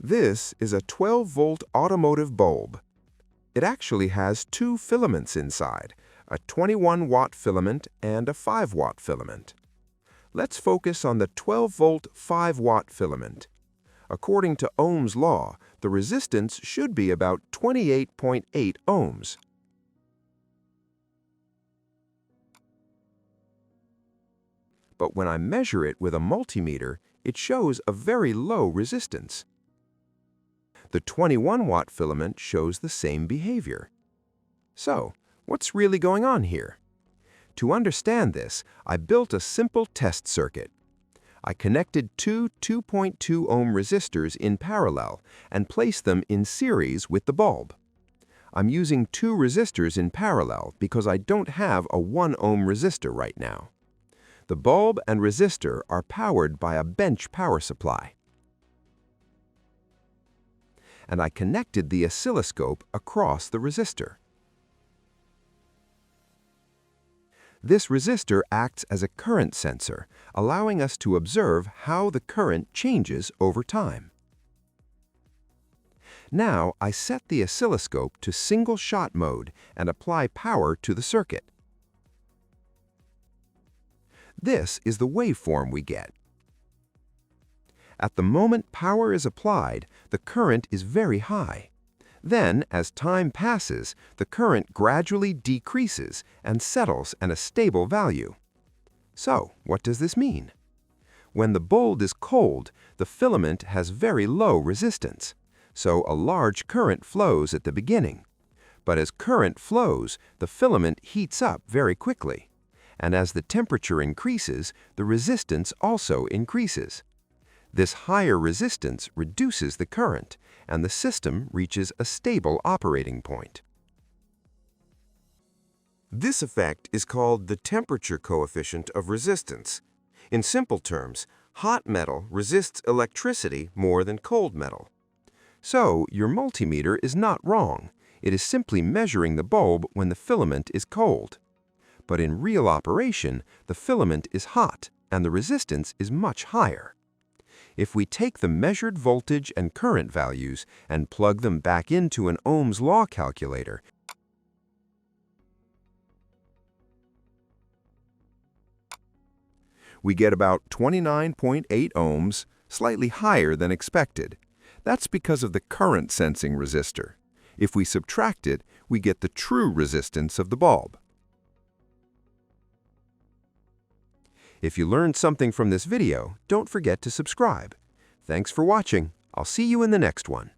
This is a 12-volt automotive bulb. It actually has two filaments inside, a 21-watt filament and a 5-watt filament. Let's focus on the 12-volt 5-watt filament. According to Ohm's law, the resistance should be about 28.8 ohms. But when I measure it with a multimeter, it shows a very low resistance. The 21-watt filament shows the same behavior. So, what's really going on here? To understand this, I built a simple test circuit. I connected two 2.2 ohm resistors in parallel and placed them in series with the bulb. I'm using two resistors in parallel because I don't have a 1 ohm resistor right now. The bulb and resistor are powered by a bench power supply. And I connected the oscilloscope across the resistor. This resistor acts as a current sensor, allowing us to observe how the current changes over time. Now I set the oscilloscope to single-shot mode and apply power to the circuit. This is the waveform we get. At the moment power is applied, the current is very high. Then, as time passes, the current gradually decreases and settles at a stable value. So, what does this mean? When the bulb is cold, the filament has very low resistance, so a large current flows at the beginning. But as current flows, the filament heats up very quickly. And as the temperature increases, the resistance also increases. This higher resistance reduces the current, and the system reaches a stable operating point. This effect is called the temperature coefficient of resistance. In simple terms, hot metal resists electricity more than cold metal. So, your multimeter is not wrong. It is simply measuring the bulb when the filament is cold. But in real operation, the filament is hot, and the resistance is much higher. If we take the measured voltage and current values and plug them back into an Ohm's law calculator, we get about 29.8 ohms, slightly higher than expected. That's because of the current sensing resistor. If we subtract it, we get the true resistance of the bulb. If you learned something from this video, don't forget to subscribe. Thanks for watching. I'll see you in the next one.